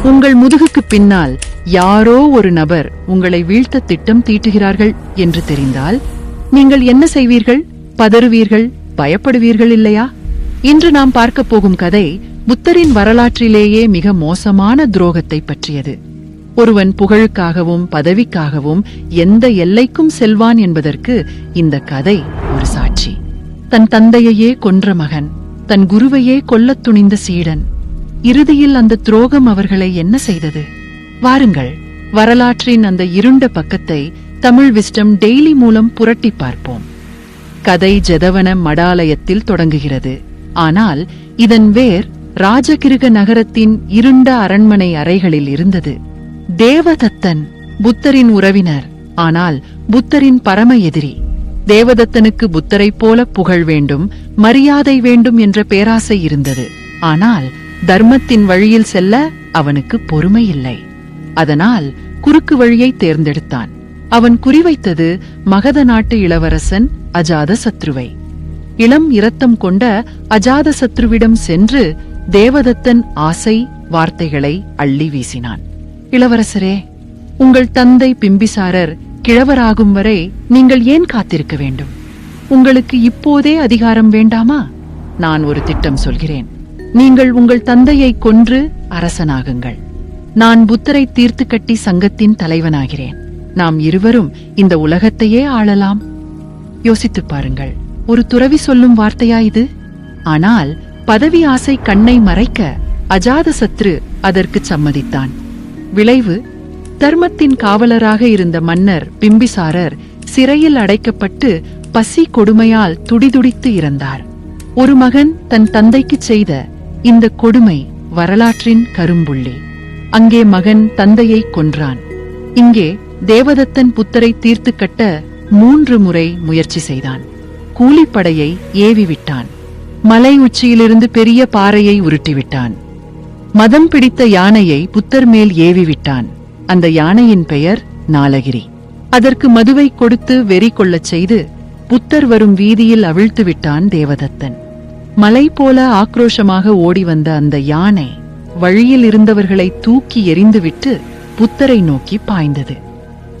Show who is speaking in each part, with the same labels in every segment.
Speaker 1: உங்கள் முதுகுக்கு பின்னால் யாரோ ஒரு நபர் உங்களை வீழ்த்த திட்டம் தீட்டுகிறார்கள் என்று தெரிந்தால் நீங்கள் என்ன செய்வீர்கள்? பதறுவீர்கள், பயப்படுவீர்கள் இல்லையா? இன்று நாம் பார்க்க போகும் கதை புத்தரின் வரலாற்றிலேயே மிக மோசமான துரோகத்தை பற்றியது. ஒருவன் புகழுக்காகவும் பதவிக்காகவும் எந்த எல்லைக்கும் செல்வான் என்பதற்கு இந்த கதை ஒரு சாட்சி. தன் தந்தையையே கொன்ற மகன், தன் குருவையே கொல்லத் துணிந்த சீடன். இறுதியில் அந்த துரோகம் அவர்களை என்ன செய்தது? வாருங்கள், வரலாற்றின் அந்த இருண்ட பக்கத்தை தமிழ் விஸ்டம் டெய்லி மூலம் புரட்டி பார்ப்போம். கதை ஜெதவன மடாலயத்தில் தொடங்குகிறது. ஆனால் இதன் வேர் ராஜகிருக நகரத்தின் இருண்ட அரண்மனை அறைகளில் இருந்தது. தேவதத்தன் புத்தரின் உறவினர், ஆனால் புத்தரின் பரம எதிரி. தேவதத்தனுக்கு புத்தரைப் போல புகழ் வேண்டும், மரியாதை வேண்டும் என்ற பேராசை இருந்தது. ஆனால் தர்மத்தின் வழியில் செல்ல அவனுக்கு பொறுமை இல்லை. அதனால் குறுக்கு வழியை தேர்ந்தெடுத்தான். அவன் குறிவைத்தது மகத நாட்டு இளவரசன் அஜாதசத்ருவை. இளம் இரத்தம் கொண்ட அஜாதசத்ருவிடம் சென்று தேவதத்தன் ஆசை வார்த்தைகளை அள்ளி வீசினான். இளவரசரே, உங்கள் தந்தை பிம்பிசாரர் கிழவராகும் வரை நீங்கள் ஏன் காத்திருக்க வேண்டும்? உங்களுக்கு இப்போதே அதிகாரம் வேண்டாமா? நான் ஒரு திட்டம் சொல்கிறேன். நீங்கள் உங்கள் தந்தையை கொன்று அரசனாகுங்கள். நான் புத்தரை தீர்த்து கட்டி சங்கத்தின் தலைவனாகிறேன். நாம் இருவரும் இந்த உலகத்தையே ஆளலாம். யோசித்துப் பாருங்கள், ஒரு துறவி சொல்லும் வார்த்தையா இது? ஆனால் பதவி ஆசை கண்ணை மறைக்க அஜாதசத்ரு அதற்கு சம்மதித்தான். விளைவு, தர்மத்தின் காவலராக இருந்த மன்னர் பிம்பிசாரர் சிறையில் அடைக்கப்பட்டு பசி கொடுமையால் துடிதுடித்து இறந்தார். ஒரு மகன் தன் தந்தைக்கு செய்த இந்த கொடுமை வரலாற்றின் கரும்புள்ளி. அங்கே மகன் தந்தையை கொன்றான். இங்கே தேவதத்தன் புத்தரை தீர்த்து கட்ட 3 முறை முயற்சி செய்தான். கூலிப்படையை ஏவிவிட்டான். மலை உச்சியிலிருந்து பெரிய பாறையை உருட்டிவிட்டான். மதம் பிடித்த யானையை புத்தர் மேல் ஏவிவிட்டான். அந்த யானையின் பெயர் நாலகிரி. அதற்கு மதுவை கொடுத்து வெறி கொள்ளச் செய்து புத்தர் வரும் வீதியில் அவிழ்த்து விட்டான் தேவதத்தன். மலை போல ஆக்ரோஷமாக ஓடி வந்த அந்த யானை வழியில் இருந்தவர்களை தூக்கி எறிந்துவிட்டு புத்தரை நோக்கி பாய்ந்தது.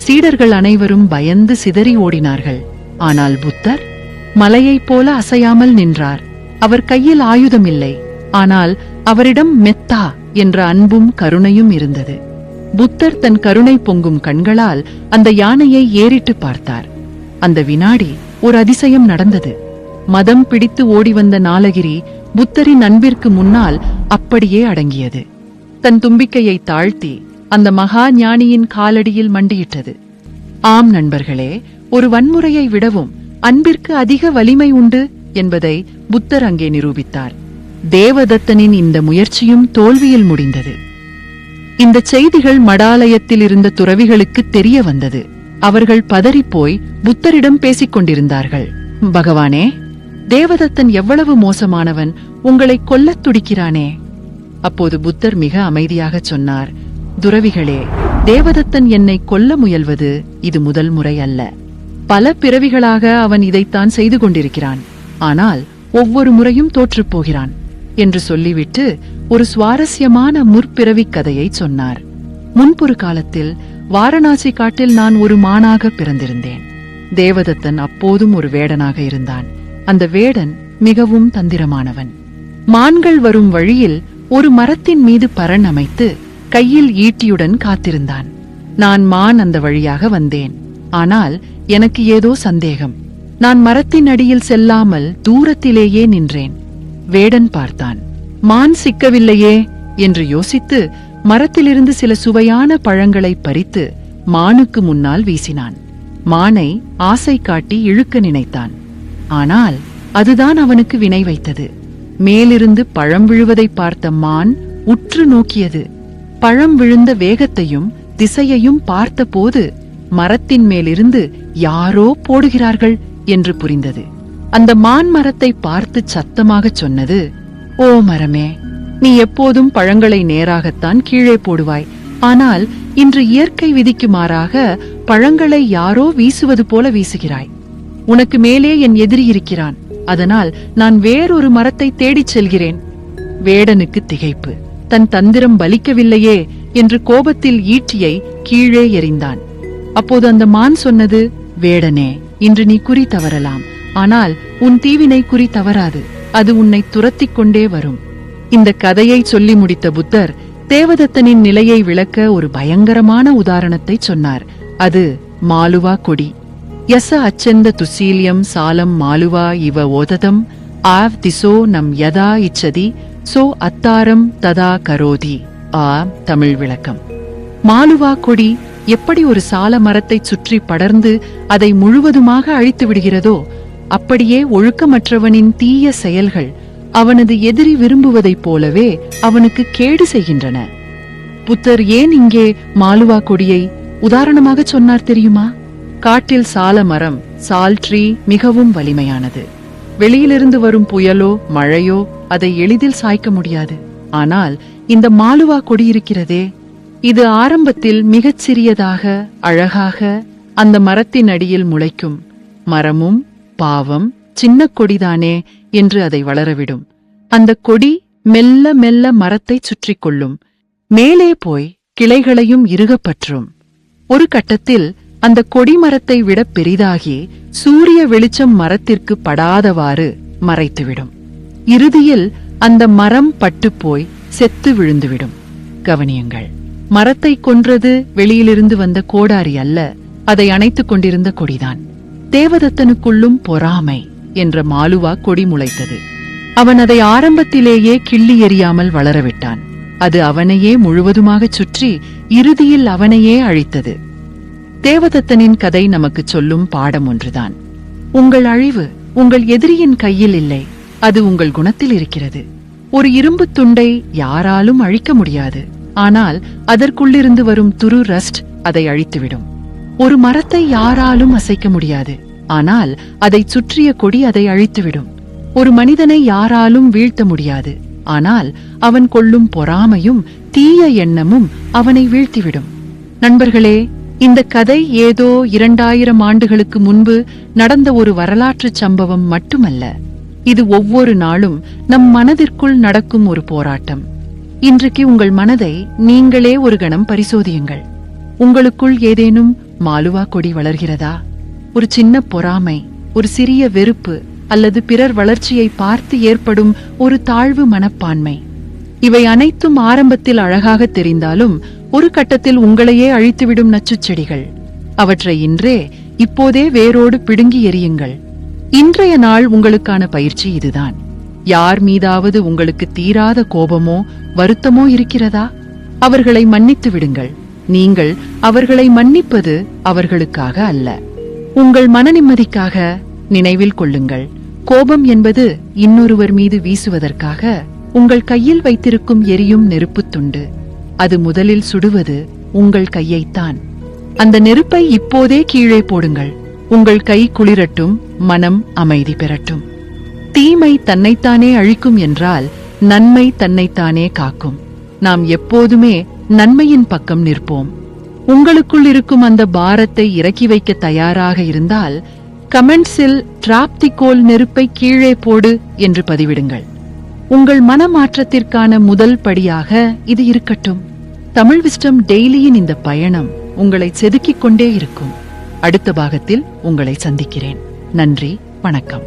Speaker 1: சீடர்கள் அனைவரும் பயந்து சிதறி ஓடினார்கள். ஆனால் புத்தர் மலையைப் போல அசையாமல் நின்றார். அவர் கையில் ஆயுதம் இல்லை, ஆனால் அவரிடம் மெத்தா என்ற அன்பும் கருணையும் இருந்தது. புத்தர் தன் கருணை பொங்கும் கண்களால் அந்த யானையை ஏறிட்டு பார்த்தார். அந்த வினாடி ஒரு அதிசயம் நடந்தது. மதம் பிடித்து ஓடி வந்த நாலகிரி புத்தரின் அன்பிற்கு முன்னால் அப்படியே அடங்கியது. தன் தும்பிக்கையை தாழ்த்தி அந்த மகா ஞானியின் காலடியில் மண்டியிட்டது. ஆம் நண்பர்களே, ஒரு வன்முறையை விடவும் அன்பிற்கு அதிக வலிமை உண்டு என்பதை புத்தர் அங்கே நிரூபித்தார். தேவதத்தனின் இந்த முயற்சியும் தோல்வியில் முடிந்தது. இந்த செய்திகள் மடாலயத்தில் இருந்த துறவிகளுக்கு தெரிய வந்தது. அவர்கள் பதறிப்போய் புத்தரிடம் பேசிக் கொண்டிருந்தார்கள். பகவானே, தேவதத்தன் எவ்வளவு மோசமானவன், உங்களை கொல்லத் துடிக்கிறானே. அப்போது புத்தர் மிக அமைதியாகச் சொன்னார், துறவிகளே, தேவதத்தன் என்னை கொல்ல முயல்வது இது முதல் முறை அல்ல. பல பிறவிகளாக அவன் இதைத்தான் செய்து கொண்டிருக்கிறான். ஆனால் ஒவ்வொரு முறையும் தோற்றுப் போகிறான் என்று சொல்லிவிட்டு ஒரு சுவாரஸ்யமான முற்பிறவிக் கதையை சொன்னார். முன்பொரு காலத்தில் வாரணாசி காட்டில் நான் ஒரு மானாக பிறந்திருந்தேன். தேவதத்தன் அப்போதும் ஒரு வேடனாக இருந்தான். அந்த வேடன் மிகவும் தந்திரமானவன். மான்கள் வரும் வழியில் ஒரு மரத்தின் மீது பரண் அமைத்து கையில் ஈட்டியுடன் காத்திருந்தான். நான் மான் அந்த வழியாக வந்தேன். ஆனால் எனக்கு ஏதோ சந்தேகம். நான் மரத்தின் அடியில் செல்லாமல் தூரத்திலேயே நின்றேன். வேடன் பார்த்தான். மான் சிக்கவில்லையே என்று யோசித்து மரத்திலிருந்து சில சுவையான பழங்களை பறித்து மானுக்கு முன்னால் வீசினான். மானை ஆசை காட்டி இழுக்க நினைத்தான். ஆனால் அதுதான் அவனுக்கு வினை வைத்தது. மேலிருந்து பழம் விழுவதை பார்த்த மான் உற்று நோக்கியது. பழம் விழுந்த வேகத்தையும் திசையையும் பார்த்தபோது மரத்தின் மேலிருந்து யாரோ போடுகிறார்கள் என்று புரிந்தது. அந்த மான் மரத்தை பார்த்து சத்தமாகச் சொன்னது, ஓ மரமே, நீ எப்போதும் பழங்களை நேராகத்தான் கீழே போடுவாய். ஆனால் இன்று இயற்கை விதிக்கு மாறாக பழங்களை யாரோ வீசுவது போல வீசுகிறாய். உனக்கு மேலே என் எதிரி இருக்கிறான். அதனால் நான் வேறொரு மரத்தை தேடிச் செல்கிறேன். வேடனுக்கு திகைப்பு. தன் தந்திரம் பலிக்கவில்லையே என்று கோபத்தில் ஈட்டியை கீழே எறிந்தான். அப்போது அந்த மான் சொன்னது, வேடனே, இன்று நீ குறி தவறலாம், ஆனால் உன் தீவினை குறி தவறாது, அது உன்னை துரத்திக் கொண்டே வரும். இந்த கதையை சொல்லி முடித்த புத்தர் தேவதத்தனின் நிலையை விளக்க ஒரு பயங்கரமான உதாரணத்தை சொன்னார். அது மாலுவா கொடி. யச அச்சந்த துசீலியம் சாலம் மாலுவா இவ ஓததம் ஆவ் திசோ நம் யதா இச்சதி சோ அத்தாரம் ததா கரோதி. தமிழ் விளக்கம். மாலுவா கொடி எப்படி ஒரு சால மரத்தை சுற்றி படர்ந்து அதை முழுவதுமாக அழித்து விடுகிறதோ, அப்படியே ஒழுக்கமற்றவனின் தீய செயல்கள் அவனது எதிரி விரும்புவதைப் போலவே அவனுக்கு கேடு செய்கின்றன. புத்தர் ஏன் இங்கே மாலுவா கொடியை உதாரணமாக சொன்னார் தெரியுமா? காட்டில் சால மரம், சால் ட்ரீ, மிகவும் வலிமையானது. வெளியிலிருந்து வரும் புயலோ மழையோ அதை எளிதில் சாய்க்க முடியாது. ஆனால் இந்த மாலுவா கொடி இருக்கிறதே, இது ஆரம்பத்தில் மிகச் சிறியதாக அழகாக அந்த மரத்தின் அடியில் முளைக்கும். மரமும் பாவம், சின்ன கொடிதானே என்று அதை வளரவிடும். அந்த கொடி மெல்ல மெல்ல மரத்தை சுற்றி கொள்ளும். மேலே போய் கிளைகளையும் இறுகப்பற்றும். ஒரு கட்டத்தில் அந்த கொடி மரத்தை விட பெரிதாகி சூரிய வெளிச்சம் மரத்திற்கு படாதவாறு மறைத்துவிடும். இறுதியில் அந்த மரம் பட்டுப்போய் செத்து விழுந்துவிடும். கவனியுங்கள், மரத்தை கொன்றது வெளியிலிருந்து வந்த கோடாரி அல்ல, அதை அணைத்துக் கொண்டிருந்த கொடிதான். தேவதத்தனுக்குள்ளும் பொறாமை என்ற மாலுவா கொடி முளைத்தது. அவன் அதை ஆரம்பத்திலேயே கிள்ளி எறியாமல் வளரவிட்டான். அது அவனையே முழுவதுமாகச் சுற்றி இறுதியில் அவனையே அழித்தது. தேவதத்தனின் கதை நமக்கு சொல்லும் பாடம் ஒன்றுதான். உங்கள் அழிவு உங்கள் எதிரியின் கையில் இல்லை, அது உங்கள் குணத்தில் இருக்கிறது. ஒரு இரும்பு துண்டை யாராலும் அழிக்க முடியாது, ஆனால் அதற்குள்ளிருந்து வரும் துரு ரஸ்ட் அதை அழித்துவிடும். ஒரு மரத்தை யாராலும் அசைக்க முடியாது, ஆனால் அதை சுற்றிய கொடி அதை அழித்துவிடும். ஒரு மனிதனை யாராலும் வீழ்த்த முடியாது, ஆனால் அவன் கொள்ளும் பொறாமையும் தீய எண்ணமும் அவனை வீழ்த்திவிடும். நண்பர்களே, இந்த கதை ஏதோ 2000 ஆண்டுகளுக்கு முன்பு நடந்த ஒரு வரலாற்றுச் சம்பவம் மட்டுமல்ல. இது ஒவ்வொரு நாளும் நம் மனதிற்குள் நடக்கும் ஒரு போராட்டம். இன்றைக்கு உங்கள் மனதை நீங்களே ஒரு கணம் பரிசோதியுங்கள். உங்களுக்குள் ஏதேனும் மாலுவா கொடி வளர்கிறதா? ஒரு சின்ன பொறாமை, ஒரு சிறிய வெறுப்பு, அல்லது பிறர் வளர்ச்சியை பார்த்து ஏற்படும் ஒரு தாழ்வு மனப்பான்மை. இவை அனைத்தும் ஆரம்பத்தில் அழகாக தெரிந்தாலும் ஒரு கட்டத்தில் உங்களையே அழித்துவிடும் நச்சுச் செடிகள். அவற்றை இப்போதே வேரோடு பிடுங்கி எறியுங்கள். இன்றைய நாள் உங்களுக்கான பயிற்சி இதுதான். யார் மீதாவது உங்களுக்கு தீராத கோபமோ வருத்தமோ இருக்கிறதா? அவர்களை மன்னித்து விடுங்கள். நீங்கள் அவர்களை மன்னிப்பது அவர்களுக்காக அல்ல, உங்கள் மன நிம்மதிக்காக. நினைவில் கொள்ளுங்கள், கோபம் என்பது இன்னொருவர் மீது வீசுவதற்காக உங்கள் கையில் வைத்திருக்கும் எரியும் நெருப்புத் துண்டு. அது முதலில் சுடுவது உங்கள் கையைத்தான். அந்த நெருப்பை இப்போதே கீழே போடுங்கள். உங்கள் கை குளிரட்டும், மனம் அமைதி பெறட்டும். தீமை தன்னைத்தானே அழிக்கும் என்றால் நன்மை தன்னைத்தானே காக்கும். நாம் எப்போதுமே நன்மையின் பக்கம் நிற்போம். உங்களுக்குள் இருக்கும் அந்த பாரத்தை இறக்கி வைக்க தயாராக இருந்தால் கமெண்ட்ஸில் டிராப் தி கோல், நெருப்பை கீழே போடு என்று பதிவிடுங்கள். உங்கள் மனமாற்றத்திற்கான முதல் படியாக இது இருக்கட்டும். தமிழ் விஸ்டம் டெய்லியின் இந்த பயணம் உங்களை செதுக்கிக் கொண்டே இருக்கும். அடுத்த பாகத்தில் உங்களை சந்திக்கிறேன். நன்றி, வணக்கம்.